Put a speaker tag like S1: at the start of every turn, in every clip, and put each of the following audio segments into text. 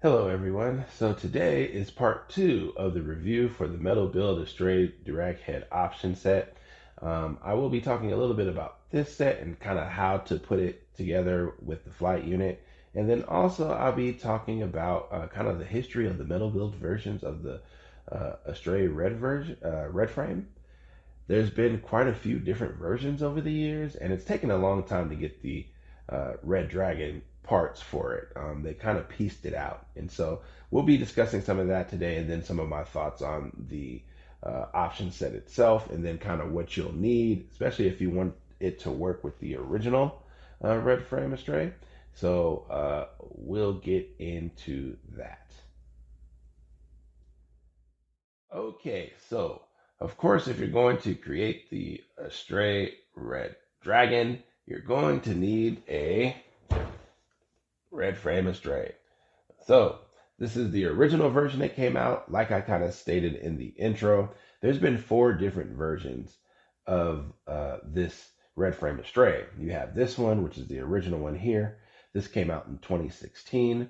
S1: Hello everyone. So today is part two of the review for the Metal Build Astray DDraig Head option set. I will be talking a little bit about this set and kind of how to put it together with the flight unit. And then also I'll be talking about kind of the history of the Metal Build versions of the Astray Red frame. There's been quite a few different versions over the years, and it's taken a long time to get the Red Dragon parts for it. They kind of pieced it out, and so we'll be discussing some of that today, and then some of my thoughts on the option set itself, and then kind of what you'll need, especially if you want it to work with the original Red Frame Astray. So we'll get into that. Okay, so of course, if you're going to create the Astray Red Dragon, you're going to need a red frame Astray. So this is the original version that came out. Like I kind of stated in the intro, there's been four different versions of this red frame Astray. You have this one, which is the original one here. This came out in 2016.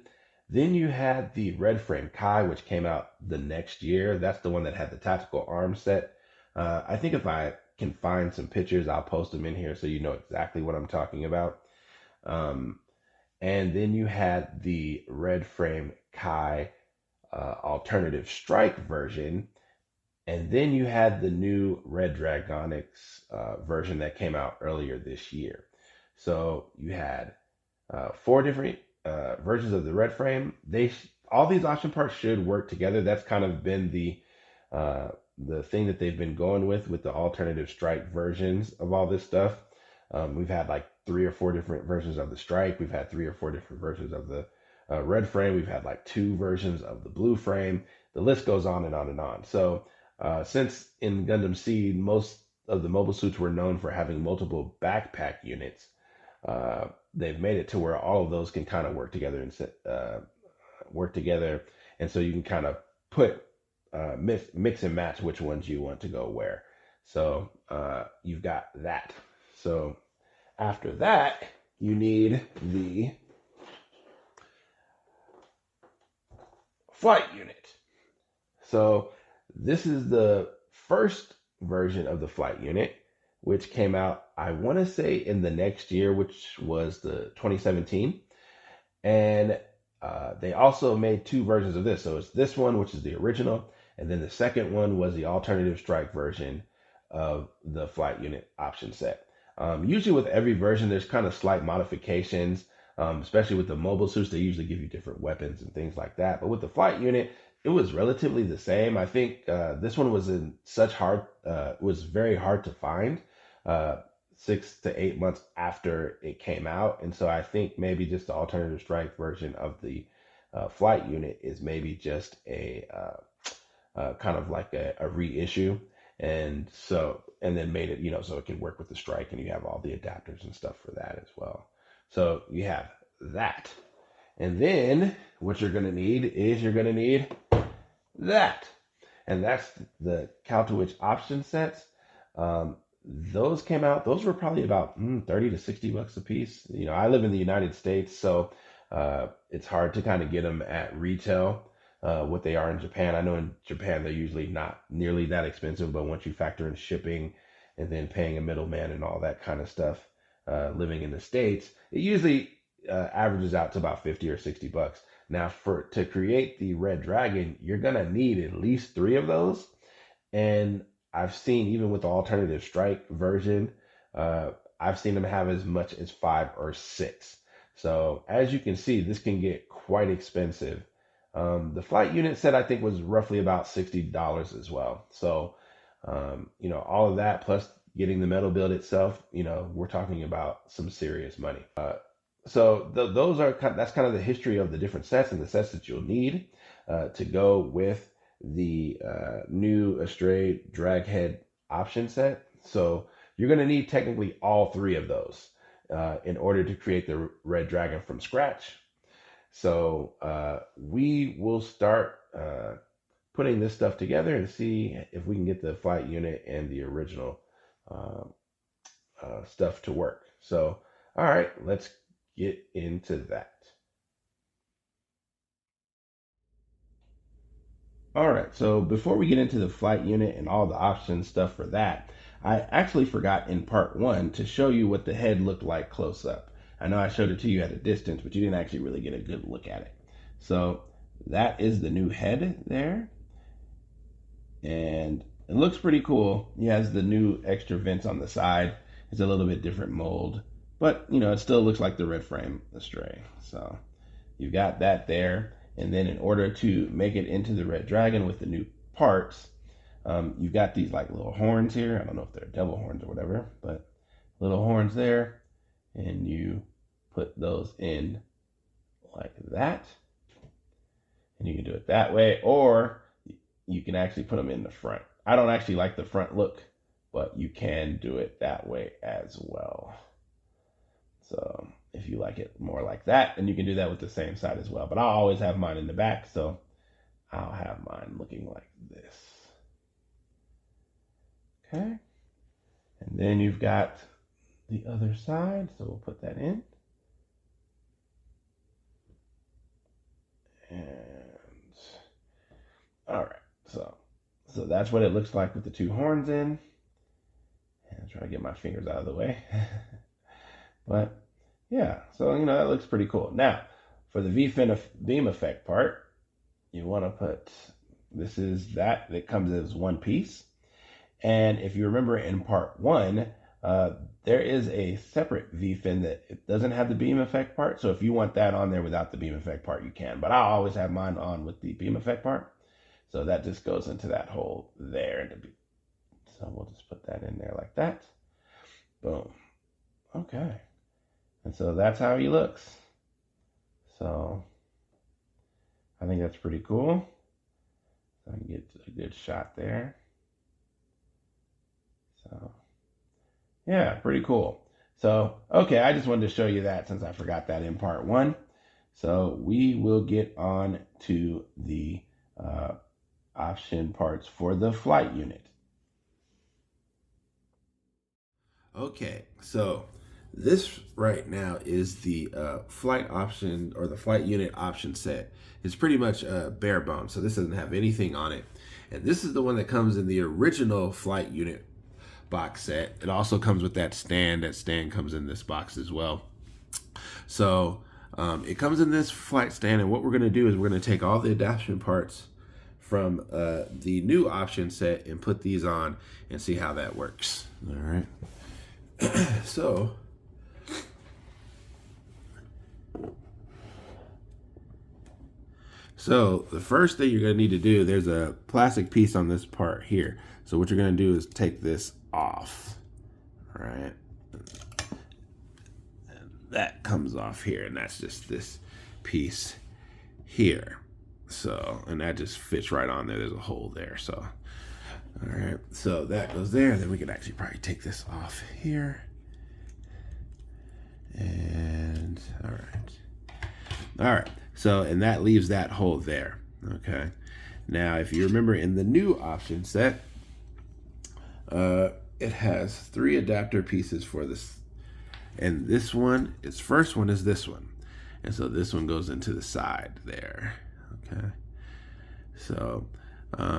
S1: Then you had the red frame Kai, which came out the next year. That's the one that had the tactical arm set. I think if I can find some pictures, I'll post them in here so you know exactly what I'm talking about. Um, and then you had the red frame Kai alternative strike version. And then you had the new Red Dragonics version that came out earlier this year. So you had four different versions of the red frame. All these option parts should work together. That's kind of been the thing that they've been going with the alternative strike versions of all this stuff. We've had like three or four different versions of the strike. We've had three or four different versions of the red frame. We've had like two versions of the blue frame. The list goes on and on and on. So since in Gundam Seed, most of the mobile suits were known for having multiple backpack units, they've made it to where all of those can kind of work together, and so you can kind of put mix and match which ones you want to go where. So you've got that. So after that, you need the flight unit. So this is the first version of the flight unit, which came out, I want to say, in the next year, which was the 2017. And they also made two versions of this. So it's this one, which is the original, and then the second one was the alternative strike version of the flight unit option set. Usually, with every version, there's kind of slight modifications, especially with the mobile suits. They usually give you different weapons and things like that. But with the flight unit, it was relatively the same. I think this one was very hard to find. 6 to 8 months after it came out. And so I think maybe just the alternative strike version of the flight unit is maybe just a kind of like a reissue. And then made it, so it can work with the strike and you have all the adapters and stuff for that as well. So you have that. And then what you're going to need is you're going to need that. And that's the Kaltowich option sets. Those came out, those were probably about 30 to 60 bucks a piece. I live in the United States, so it's hard to kind of get them at retail, what they are in Japan. I know in Japan they're usually not nearly that expensive, but once you factor in shipping and then paying a middleman and all that kind of stuff, living in the States, it usually averages out to about 50 or 60 bucks. Now, to create the Red Dragon, you're gonna need at least three of those. And I've seen, even with the alternative strike version, I've seen them have as much as five or six. So as you can see, this can get quite expensive. The flight unit set I think was roughly about $60 as well. So all of that plus getting the metal build itself, we're talking about some serious money. So that's kind of the history of the different sets and the sets that you'll need to go with the new Astray Drag Head option set. So you're going to need technically all three of those in order to create the Red Dragon from scratch. So we will start putting this stuff together and see if we can get the flight unit and the original uh, stuff to work. So, all right, let's get into that. All right, so before we get into the flight unit and all the option stuff for that, I actually forgot in part one to show you what the head looked like close up. I know I showed it to you at a distance, but you didn't actually really get a good look at it. So that is the new head there, and it looks pretty cool. He has the new extra vents on the side. It's a little bit different mold, but you know, it still looks like the red frame Astray. So you've got that there. And then in order to make it into the Red Dragon with the new parts, you've got these like little horns here. I don't know if they're devil horns or whatever, but little horns there. And you put those in like that. And you can do it that way, or you can actually put them in the front. I don't actually like the front look, but you can do it that way as well. So if you like it more like that, and you can do that with the same side as well. But I'll always have mine in the back, so I'll have mine looking like this. Okay. And then you've got the other side, so we'll put that in. And all right, so that's what it looks like with the two horns in. And I'll try to get my fingers out of the way. But yeah, so you know that looks pretty cool. Now, for the V-fin beam effect part, you want to put, this is that comes as one piece. And if you remember in part one, there is a separate V-fin that it doesn't have the beam effect part. So if you want that on there without the beam effect part, you can. But I always have mine on with the beam effect part. So that just goes into that hole there. So we'll just put that in there like that. Boom. Okay. And so that's how he looks. So I think that's pretty cool. So I can get a good shot there. So yeah, pretty cool. So, okay, I just wanted to show you that since I forgot that in part one. So we will get on to the option parts for the flight unit. Okay, so this right now is the flight option or the flight unit option set. It's pretty much bare bones, so this doesn't have anything on it. And this is the one that comes in the original flight unit box set. It also comes with that stand. That stand comes in this box as well. So it comes in this flight stand, and what we're going to do is we're going to take all the adaptation parts from the new option set and put these on and see how that works. All right. So the first thing you're going to need to do, there's a plastic piece on this part here. So what you're going to do is take this off, right? And that comes off here, and that's just this piece here. So, and that just fits right on there. There's a hole there. So, all right. So that goes there. Then we can actually probably take this off here. And all right. All right. So, and that leaves that hole there. Okay. Now, if you remember in the new option set, it has 3 adapter pieces for this. And this one, its first one is this one. And so this one goes into the side there. Okay. So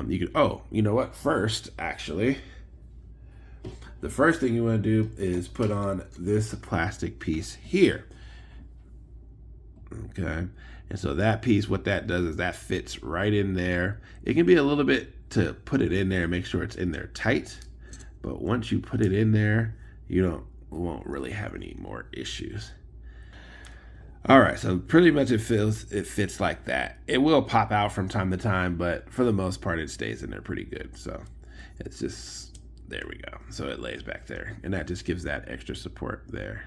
S1: you can, oh, you know what? First, actually, the first thing you want to do is put on this plastic piece here. Okay. And so that piece, what that does is that fits right in there. It can be a little bit to put it in there and make sure it's in there tight. But once you put it in there, you won't really have any more issues. All right, so pretty much it fits like that. It will pop out from time to time, but for the most part, it stays in there pretty good. So it's just, there we go. So it lays back there, and that just gives that extra support there.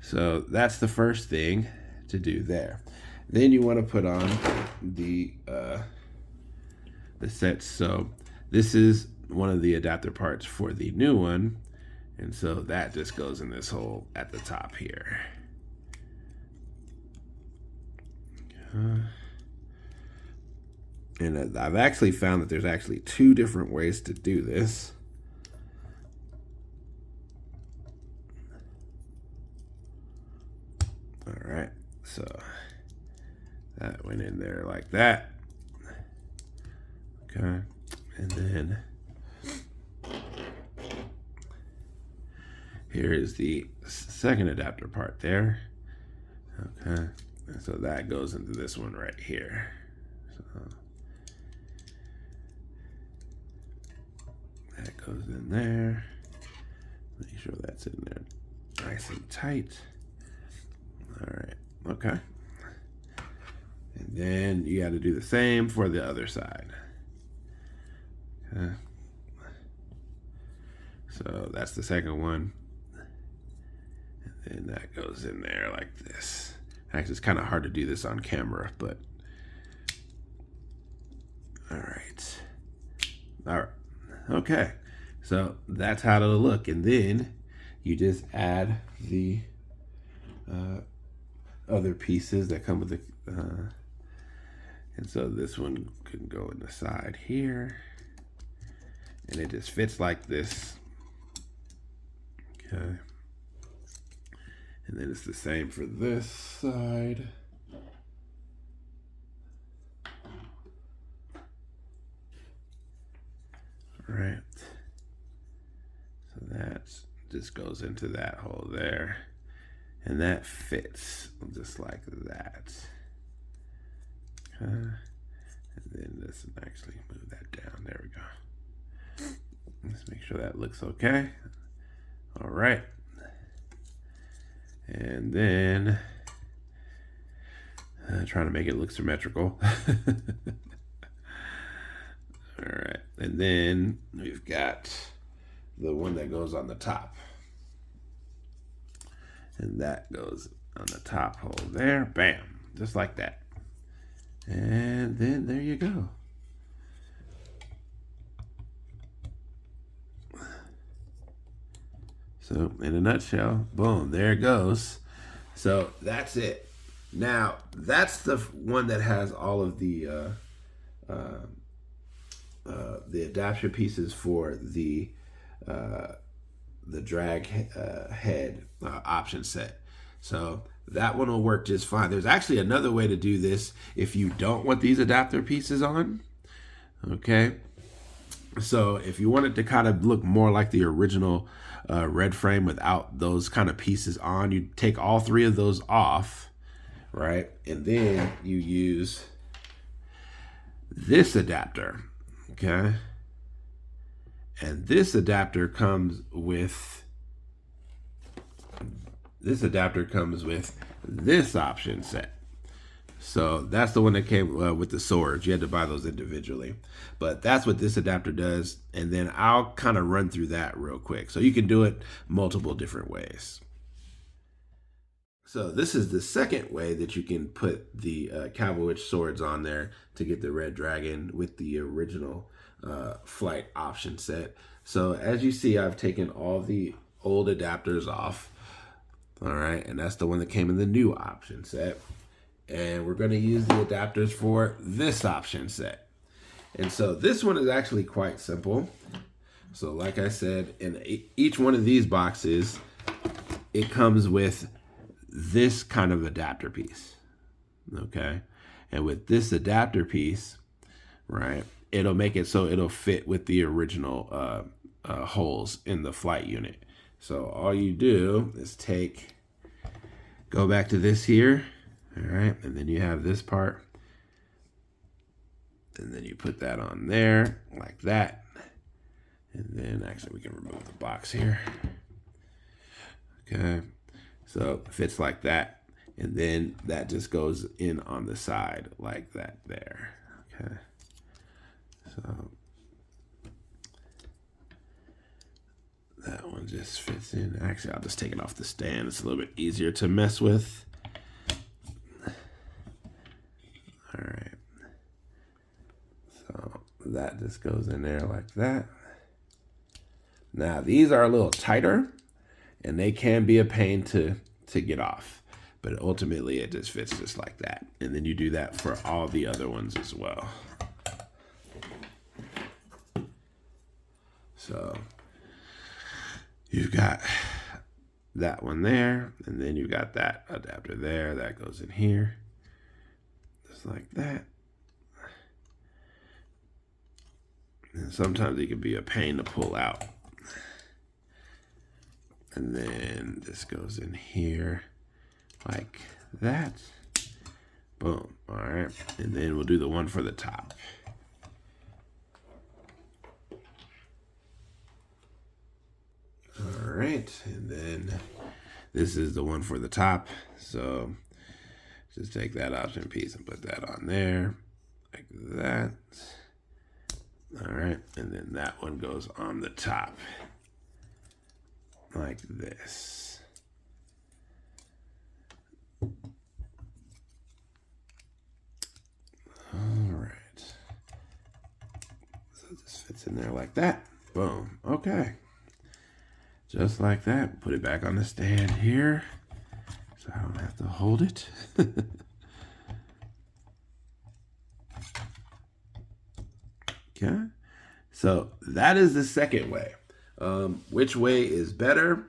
S1: So that's the first thing to do there. Then you want to put on the sets. So this is one of the adapter parts for the new one, and so that just goes in this hole at the top here. And I've actually found that there's actually 2 different ways to do this. All right, so that went in there like that. Okay, and then here is the second adapter part there. Okay, and so that goes into this one right here. So that goes in there. Make sure that's in there nice and tight. All right, okay. And then you got to do the same for the other side. Okay. So that's the second one. And then that goes in there like this. Actually, it's kind of hard to do this on camera, but all right. All right. Okay. So that's how it'll look. And then you just add the other pieces that come with the, and so this one can go in the side here. And it just fits like this. Okay. And then it's the same for this side. All right. So that just goes into that hole there. And that fits just like that. Okay. And then let's actually move that down. There we go. Let's make sure that looks okay. All right. And then trying to make it look symmetrical. All right. And then we've got the one that goes on the top. And that goes on the top hole there. Bam. Just like that. And then there you go. So in a nutshell, boom, there it goes. So that's it. Now that's the one that has all of the adapter pieces for the drag head option set. So that one will work just fine. There's actually another way to do this if you don't want these adapter pieces on. Okay. So if you want it to kind of look more like the original red frame without those kind of pieces on, you take all three of those off, right? And then you use this adapter, okay? And this adapter comes with this option set. So that's the one that came with the swords. You had to buy those individually. But that's what this adapter does. And then I'll kind of run through that real quick. So you can do it multiple different ways. So this is the second way that you can put the Cavalwitch swords on there to get the red dragon with the original flight option set. So as you see, I've taken all the old adapters off. All right. And that's the one that came in the new option set. And we're going to use the adapters for this option set. And so this one is actually quite simple. So like I said, in each one of these boxes, it comes with this kind of adapter piece. Okay. And with this adapter piece, right, it'll make it so it'll fit with the original holes in the flight unit. So all you do is go back to this here. All right, and then you have this part, and then you put that on there like that, and then actually we can remove the box here. Okay, so it fits like that, and then that just goes in on the side like that there. Okay, so that one just fits in. Actually, I'll just take it off the stand. It's a little bit easier to mess with. All right, so that just goes in there like that. Now these are a little tighter and they can be a pain to get off, but ultimately it just fits just like that. And then you do that for all the other ones as well. So you've got that one there, and then you've got that adapter there that goes in here. Like that. And sometimes it can be a pain to pull out. And then this goes in here like that. Boom. All right. And then we'll do the one for the top. All right. And then this is the one for the top. So just take that option piece and put that on there like that. All right. And then that one goes on the top like this. All right. So this fits in there like that. Boom. Okay. Just like that. Put it back on the stand here so I don't have to hold it. Okay. So that is the second way. Which way is better?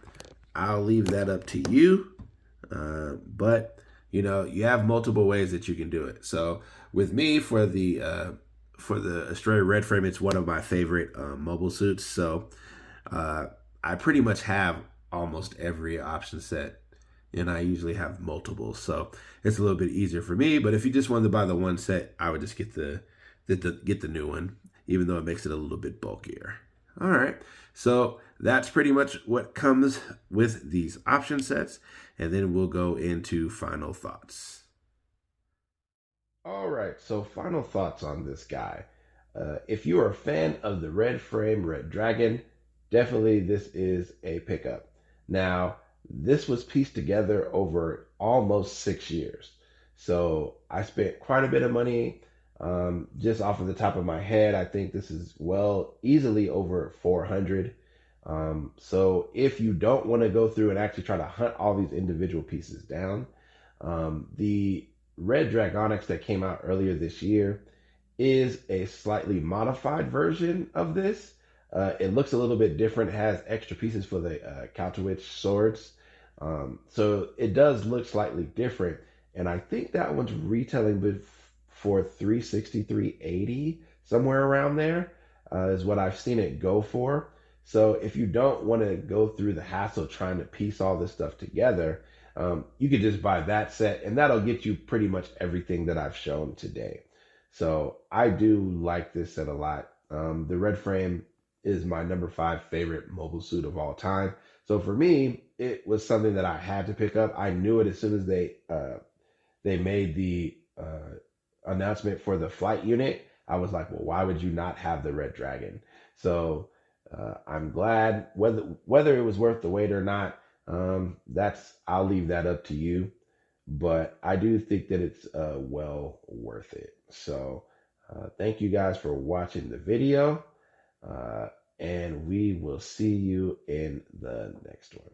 S1: I'll leave that up to you. But you know, you have multiple ways that you can do it. So with me, for the Australia Red Frame, it's one of my favorite mobile suits. So I pretty much have almost every option set, and I usually have multiple. So it's a little bit easier for me. But if you just wanted to buy the one set, I would just get the new one, even though it makes it a little bit bulkier. All right. So that's pretty much what comes with these option sets. And then we'll go into final thoughts. All right. So final thoughts on this guy. If you are a fan of the Red Frame Red Dragon, definitely this is a pickup. Now, this was pieced together over almost 6 years. So I spent quite a bit of money. Just off of the top of my head, I think this is well easily over 400. So if you don't want to go through and actually try to hunt all these individual pieces down, the Red Dragonix that came out earlier this year is a slightly modified version of this. It looks a little bit different. It has extra pieces for the Counterwitch swords. So it does look slightly different. And I think that one's retailing for 360, 380, somewhere around there, is what I've seen it go for. So if you don't want to go through the hassle trying to piece all this stuff together, you could just buy that set, and that'll get you pretty much everything that I've shown today. So I do like this set a lot. The Red Frame is my number 5 favorite mobile suit of all time. So for me, it was something that I had to pick up. I knew it as soon as they made the announcement for the flight unit. I was like, well, why would you not have the Red Dragon? So I'm glad. Whether it was worth the wait or not, that's I'll leave that up to you. But I do think that it's well worth it. So thank you guys for watching the video, and we will see you in the next one.